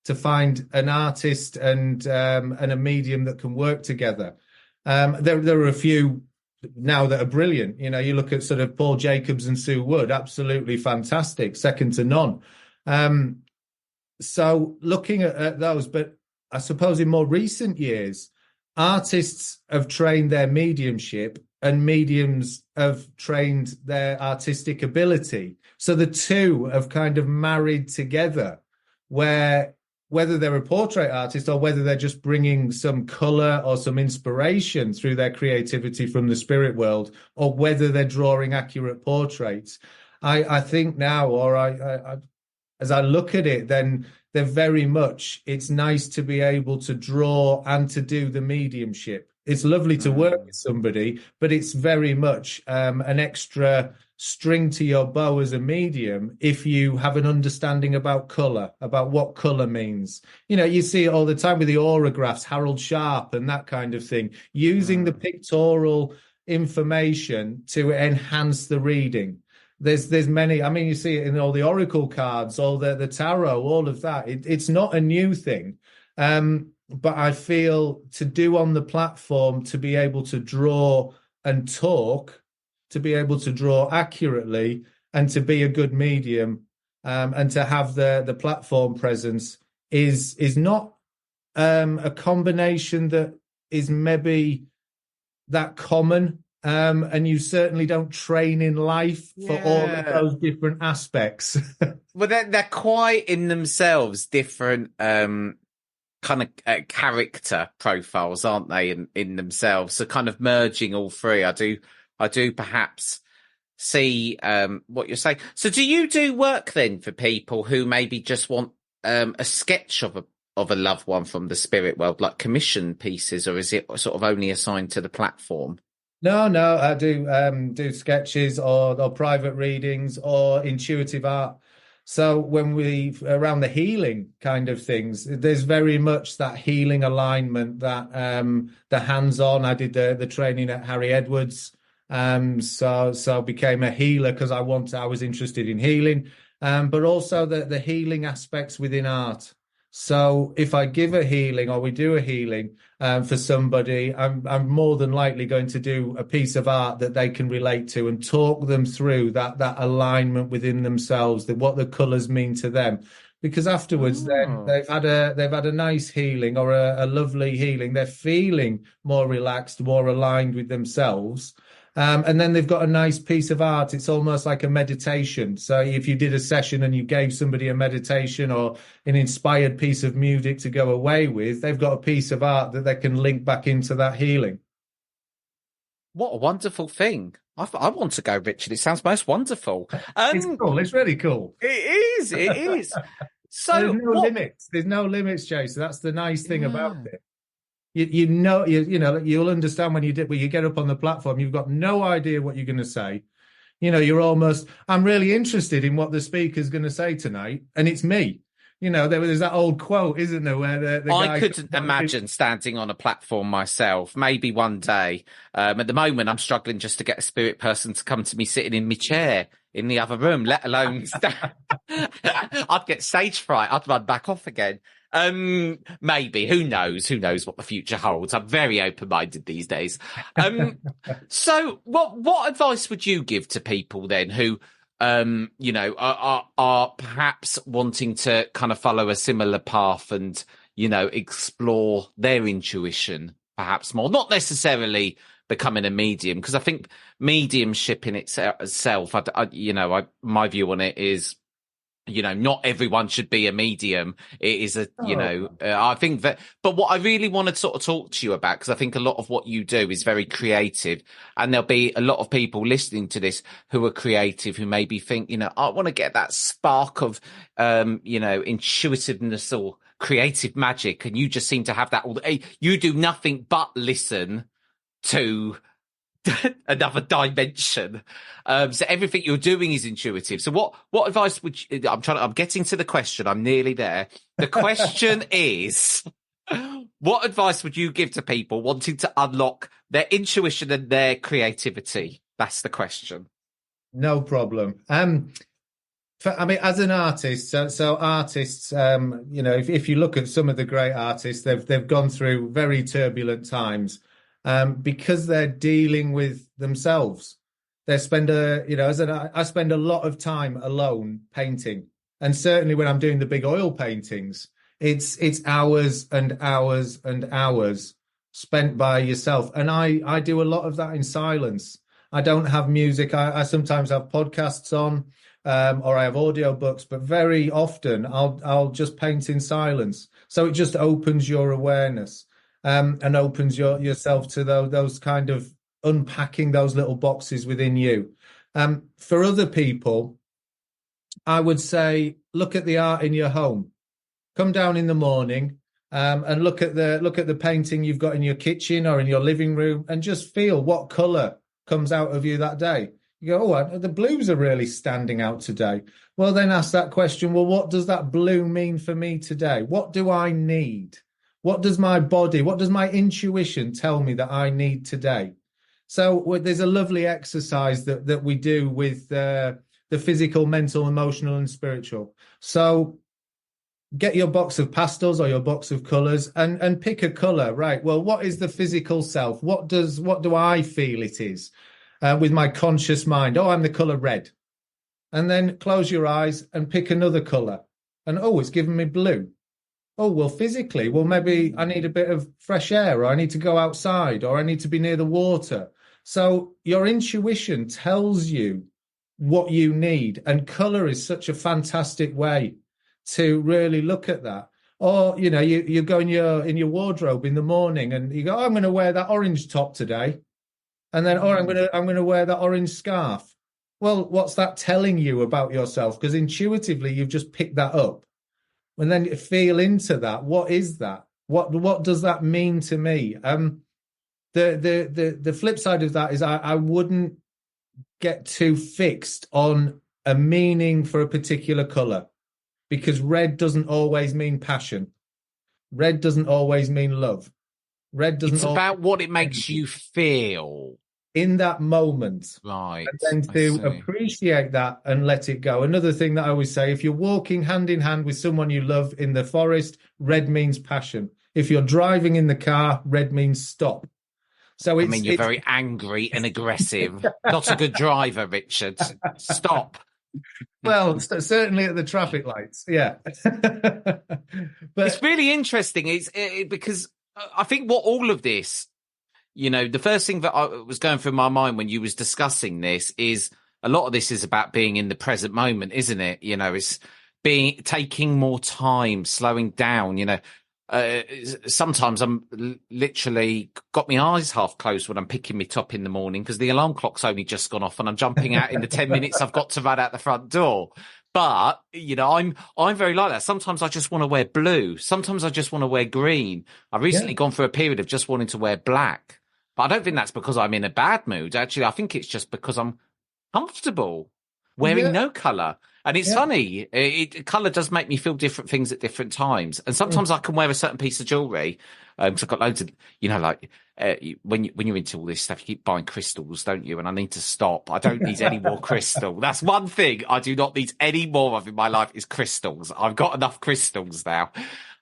[SPEAKER 2] to find an artist and a medium that can work together. There are a few now that are brilliant. You look at sort of Paul Jacobs and Sue Wood, absolutely fantastic, second to none. So looking at those, but I suppose in more recent years, artists have trained their mediumship and mediums have trained their artistic ability. So the two have kind of married together, where whether they're a portrait artist or whether they're just bringing some color or some inspiration through their creativity from the spirit world, or whether they're drawing accurate portraits, I think now, or I as I look at it, then they're very much, it's nice to be able to draw and to do the mediumship. It's lovely to work with somebody, but it's very much an extra string to your bow as a medium if you have an understanding about colour, about what colour means. You see it all the time with the auragraphs, Harold Sharp and that kind of thing, using the pictorial information to enhance the reading. There's many, I mean, you see it in all the oracle cards, all the tarot, all of that. It's not a new thing. But I feel to do on the platform, to be able to draw and talk, to be able to draw accurately, and to be a good medium, and to have the platform presence is not a combination that is maybe that common. And you certainly don't train in life for all of those different aspects.
[SPEAKER 1] Well, they're quite in themselves different kind of character profiles, aren't they, in themselves? So kind of merging all three. I do perhaps see what you're saying. So do you do work then for people who maybe just want a sketch of a loved one from the spirit world, like commission pieces, or is it sort of only assigned to the platform?
[SPEAKER 2] No, I do sketches or private readings or intuitive art. So when around the healing kind of things, there's very much that healing alignment, that the hands-on. I did the training at Harry Edwards, So became a healer because I was interested in healing, but also the healing aspects within art. So if I give a healing or we do a healing for somebody, I'm more than likely going to do a piece of art that they can relate to and talk them through that alignment within themselves, that what the colours mean to them. Because afterwards, then
[SPEAKER 1] Oh.
[SPEAKER 2] they've had a nice healing or a lovely healing. They're feeling more relaxed, more aligned with themselves. And then they've got a nice piece of art. It's almost like a meditation. So if you did a session and you gave somebody a meditation or an inspired piece of music to go away with, they've got a piece of art that they can link back into that healing.
[SPEAKER 1] What a wonderful thing. I want to go, Richard. It sounds most wonderful.
[SPEAKER 2] It's cool. It's really cool.
[SPEAKER 1] It is. It is. So
[SPEAKER 2] there's no limits. There's no limits, Jason. That's the nice thing about it. You know, you'll understand when you get up on the platform, you've got no idea what you're going to say. You know, I'm really interested in what the speaker's going to say tonight, and it's me. You know, there's that old quote, isn't there, where the guy...
[SPEAKER 1] I couldn't imagine standing on a platform myself. Maybe one day. At the moment, I'm struggling just to get a spirit person to come to me sitting in my chair in the other room, let alone stand. I'd get stage fright. I'd run back off again. Maybe. Who knows? Who knows what the future holds? I'm very open-minded these days. So what advice would you give to people then who you know, are perhaps wanting to kind of follow a similar path and, you know, explore their intuition perhaps more, not necessarily becoming a medium, because I think mediumship in itself, my view on it is, you know, not everyone should be a medium. It is I think that, but what I really want to sort of talk to you about, because I think a lot of what you do is very creative, and there'll be a lot of people listening to this who are creative, who maybe think, you know, I want to get that spark of, intuitiveness or creative magic. And you just seem to have that. You do nothing but listen to another dimension. So everything you're doing is intuitive. So what advice would you, I'm getting to the question. I'm nearly there. The question is, what advice would you give to people wanting to unlock their intuition and their creativity? That's the question.
[SPEAKER 2] No problem. As an artist, so artists, if you look at some of the great artists, they've gone through very turbulent times. Because they're dealing with themselves. I spend a lot of time alone painting. And certainly when I'm doing the big oil paintings, it's hours and hours and hours spent by yourself. And I do a lot of that in silence. I don't have music. I sometimes have podcasts on, or I have audio books, but very often I'll just paint in silence. So it just opens your awareness. And opens yourself to those kind of unpacking those little boxes within you. For other people, I would say, look at the art in your home. Come down in the morning and look at the painting you've got in your kitchen or in your living room, and just feel what colour comes out of you that day. You go, oh, the blues are really standing out today. Well, then ask that question, well, what does that blue mean for me today? What do I need? What does my body, what does my intuition tell me that I need today? So there's a lovely exercise that we do with the physical, mental, emotional, and spiritual. So get your box of pastels or your box of colours and pick a colour. Right. Well, what is the physical self? What do I feel it is with my conscious mind? Oh, I'm the colour red. And then close your eyes and pick another colour. And oh, it's giving me blue. Oh, well, physically, well, maybe I need a bit of fresh air, or I need to go outside, or I need to be near the water. So your intuition tells you what you need. And colour is such a fantastic way to really look at that. Or, you know, you go in your wardrobe in the morning and you go, oh, I'm going to wear that orange top today. And then, I'm going to wear that orange scarf. Well, what's that telling you about yourself? Because intuitively, you've just picked that up. And then feel into that. What is that? What does that mean to me? The flip side of that is I wouldn't get too fixed on a meaning for a particular color, because red doesn't always mean passion. Red doesn't always mean love. Red doesn't.
[SPEAKER 1] It's about what it makes you feel.
[SPEAKER 2] in that moment,
[SPEAKER 1] Right.
[SPEAKER 2] and then
[SPEAKER 1] I
[SPEAKER 2] to
[SPEAKER 1] see.
[SPEAKER 2] appreciate that and let it go. Another thing that I always say, if you're walking hand in hand with someone you love in the forest, red means passion. If you're driving in the car, red means stop. So
[SPEAKER 1] I
[SPEAKER 2] it's
[SPEAKER 1] mean, you're very angry and aggressive. Not a good driver, Richard. Stop.
[SPEAKER 2] well, certainly at the traffic lights, yeah.
[SPEAKER 1] It's
[SPEAKER 2] But
[SPEAKER 1] really interesting. Because I think what all of this, the first thing that was going through my mind when you was discussing this is a lot of this is about being in the present moment, isn't it? It's taking more time, slowing down. Sometimes I'm literally got my eyes half closed when I'm picking my top in the morning because the alarm clock's only just gone off and I'm jumping out in the 10 minutes I've got to run out the front door. But, I'm very like that. Sometimes I just want to wear blue. Sometimes I just want to wear green. I've recently gone through a period of just wanting to wear black. But I don't think that's because I'm in a bad mood. Actually, I think it's just because I'm comfortable wearing
[SPEAKER 2] yeah,
[SPEAKER 1] no colour. And it's
[SPEAKER 2] yeah.
[SPEAKER 1] funny, colour does make me feel different things at different times. And sometimes I can wear a certain piece of jewellery, because I've got loads of, when you're into all this stuff, you keep buying crystals, don't you? And I need to stop. I don't need any more crystal. That's one thing I do not need any more of in my life is crystals. I've got enough crystals now.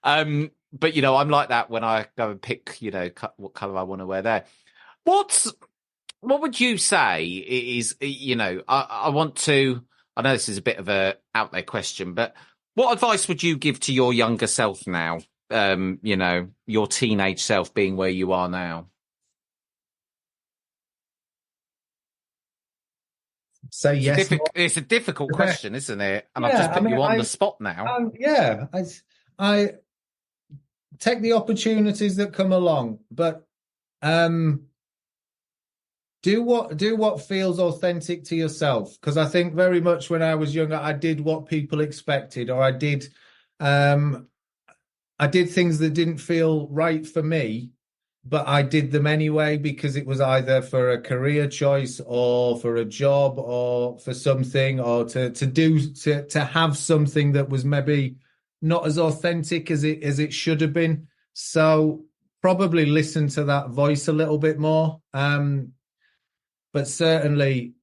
[SPEAKER 1] But, I'm like that when I go and pick, what colour I want to wear there. What would you say is, I want to, I know this is a bit of a out there question, but what advice would you give to your younger self now? Your teenage self being where you are now?
[SPEAKER 2] Say yes.
[SPEAKER 1] It's a difficult question, isn't it? And
[SPEAKER 2] Yeah,
[SPEAKER 1] I've just put you on the spot now.
[SPEAKER 2] I take the opportunities that come along, but do what feels authentic to yourself. Because I think very much when I was younger, I did what people expected, or I did things that didn't feel right for me, but I did them anyway because it was either for a career choice or for a job or for something, or to have something that was maybe not as authentic as it should have been. So probably listen to that voice a little bit more. But certainly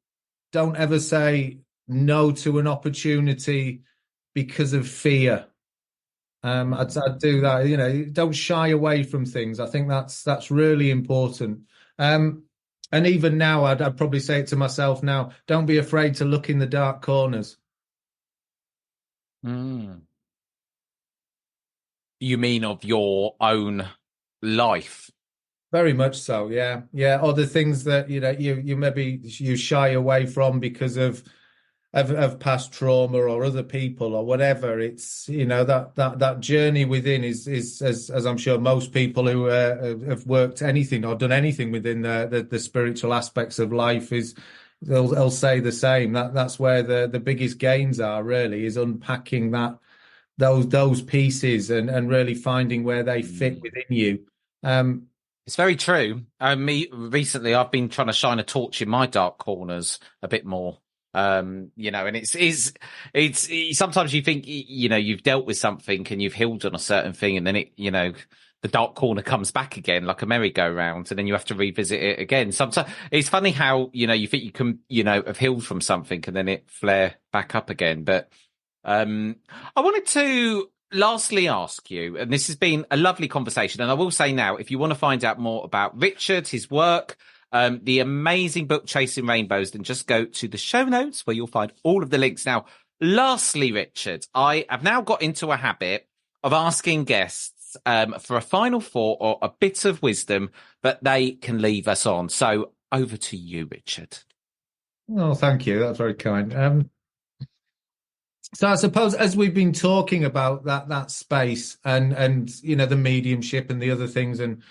[SPEAKER 2] don't ever say no to an opportunity because of fear. I'd do that. Don't shy away from things. I think that's really important. And even now, I'd probably say it to myself now: don't be afraid to look in the dark corners.
[SPEAKER 1] You mean of your own life?
[SPEAKER 2] Very much so, yeah. Or the things that you maybe you shy away from because of past trauma or other people or whatever. It's that journey within is as I'm sure most people who have worked anything or done anything within the spiritual aspects of life is they'll say the same. That's where the biggest gains are, really, is unpacking those pieces and really finding where they fit within you.
[SPEAKER 1] It's very true. Recently, I've been trying to shine a torch in my dark corners a bit more. And it's sometimes you think, you've dealt with something and you've healed on a certain thing, and then the dark corner comes back again like a merry-go-round, and then you have to revisit it again. Sometimes it's funny how, you think you can, have healed from something and then it flare back up again. But, I wanted to lastly ask you, and this has been a lovely conversation, and I will say now, if you want to find out more about Richard, his work, the amazing book Chasing Rainbows, then just go to the show notes where you'll find all of the links. Now, lastly, Richard, I have now got into a habit of asking guests for a final thought or a bit of wisdom that they can leave us on. So over to you, Richard.
[SPEAKER 2] Oh, thank you. That's very kind. So I suppose as we've been talking about that space and the mediumship and the other things and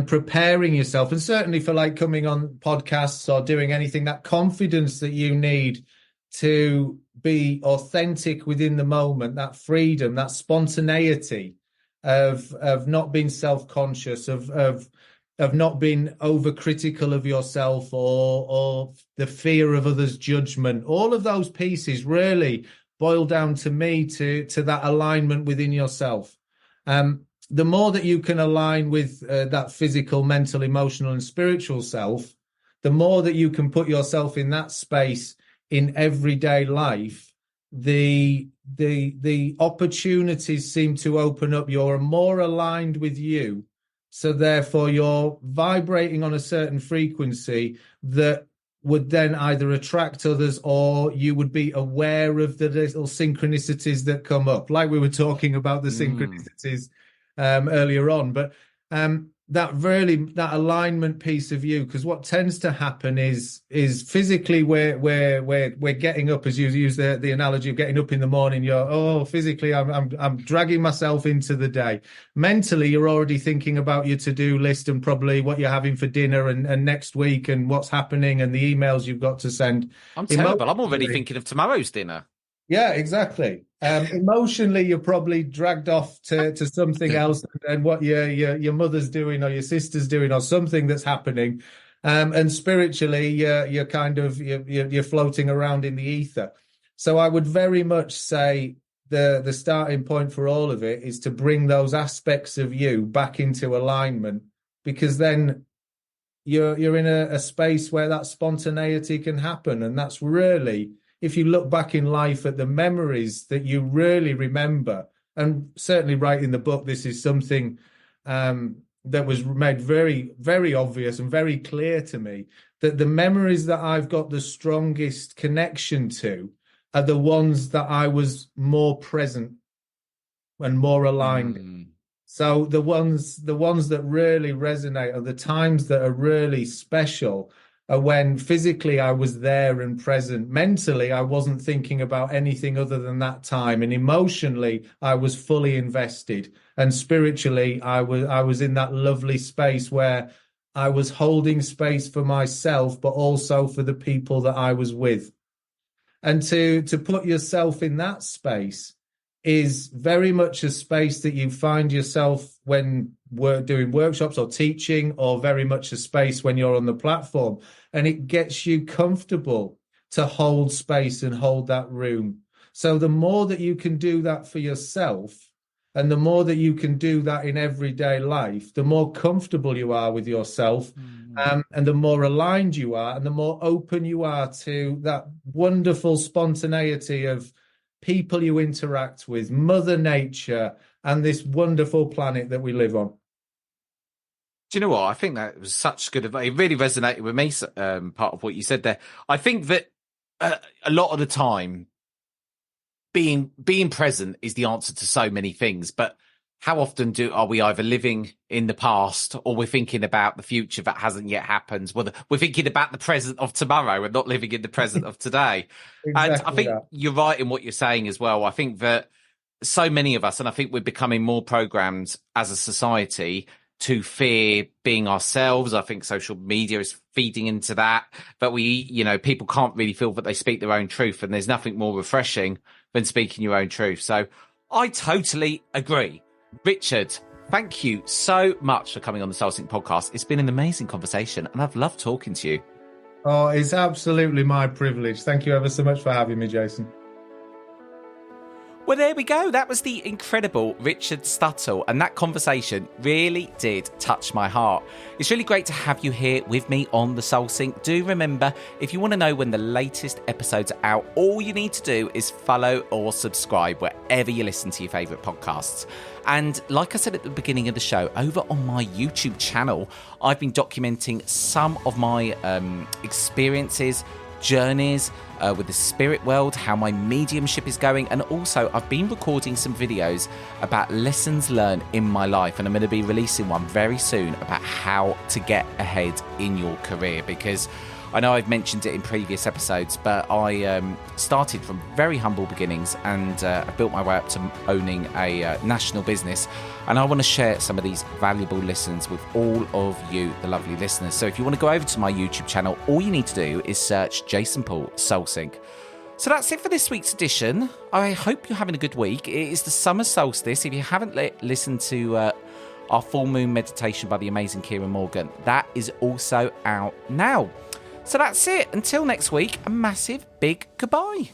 [SPEAKER 2] preparing yourself, and certainly for like coming on podcasts or doing anything, that confidence that you need to be authentic within the moment, that freedom, that spontaneity of not being self-conscious, of not being overcritical of yourself or the fear of others' judgment. All of those pieces really boil down to me to that alignment within yourself. The more that you can align with that physical, mental, emotional, and spiritual self, the more that you can put yourself in that space in everyday life, the opportunities seem to open up. You're more aligned with you. So therefore, you're vibrating on a certain frequency that would then either attract others, or you would be aware of the little synchronicities that come up, like we were talking about the synchronicities earlier on. But that alignment piece of you, because what tends to happen is physically we're getting up, as you use the analogy of getting up in the morning. You're physically I'm dragging myself into the day. Mentally, you're already thinking about your to-do list and probably what you're having for dinner and next week and what's happening and the emails you've got to send.
[SPEAKER 1] I'm terrible. I'm already thinking of tomorrow's dinner.
[SPEAKER 2] Yeah, exactly. Emotionally, you're probably dragged off to something else, and what your mother's doing or your sister's doing or something that's happening. And spiritually, you're kind of you're floating around in the ether. So I would very much say the starting point for all of it is to bring those aspects of you back into alignment, because then you're in a space where that spontaneity can happen, and that's really, if you look back in life at the memories that you really remember, and certainly right in the book, this is something that was made very, very obvious and very clear to me, that the memories that I've got the strongest connection to are the ones that I was more present and more aligned in. So the ones that really resonate are the times that are really special, when physically I was there and present. Mentally, I wasn't thinking about anything other than that time. And emotionally, I was fully invested. And spiritually, I was in that lovely space where I was holding space for myself, but also for the people that I was with. And to put yourself in that space is very much a space that you find yourself when we're doing workshops or teaching, or very much a space when you're on the platform, and it gets you comfortable to hold space and hold that room. So the more that you can do that for yourself, and the more that you can do that in everyday life, the more comfortable you are with yourself, and the more aligned you are, and the more open you are to that wonderful spontaneity of people you interact with, Mother Nature, and this wonderful planet that we live on.
[SPEAKER 1] Do you know what? I think that was such good advice. It really resonated with me, part of what you said there. I think that a lot of the time, being present is the answer to so many things. But how often are we either living in the past, or we're thinking about the future that hasn't yet happened? Well, we're thinking about the present of tomorrow and not living in the present of today. Exactly. And I think you're right in what you're saying as well. I think that so many of us, and I think we're becoming more programmed as a society to fear being ourselves. I think social media is feeding into that, but people can't really feel that they speak their own truth, and there's nothing more refreshing than speaking your own truth. So I totally agree. Richard, thank you so much for coming on the Soul Sync podcast. It's been an amazing conversation, and I've loved talking to you.
[SPEAKER 2] Oh, it's absolutely my privilege. Thank you ever so much for having me, Jason.
[SPEAKER 1] Well, there we go. That was the incredible Richard Stuttle, and that conversation really did touch my heart. It's really great to have you here with me on the Soul Sync. Do remember, if you want to know when the latest episodes are out, all you need to do is follow or subscribe wherever you listen to your favourite podcasts. And like I said at the beginning of the show, over on my YouTube channel, I've been documenting some of my experiences, journeys with the spirit world, how my mediumship is going, and also I've been recording some videos about lessons learned in my life, and I'm going to be releasing one very soon about how to get ahead in your career, because I know I've mentioned it in previous episodes, but I started from very humble beginnings, and I built my way up to owning a national business. And I want to share some of these valuable lessons with all of you, the lovely listeners. So if you want to go over to my YouTube channel, all you need to do is search Jason Paul Soul Sync. So that's it for this week's edition. I hope you're having a good week. It is the summer solstice. If you haven't listened to our full moon meditation by the amazing Kieran Morgan, that is also out now. So that's it. Until next week, a massive big goodbye.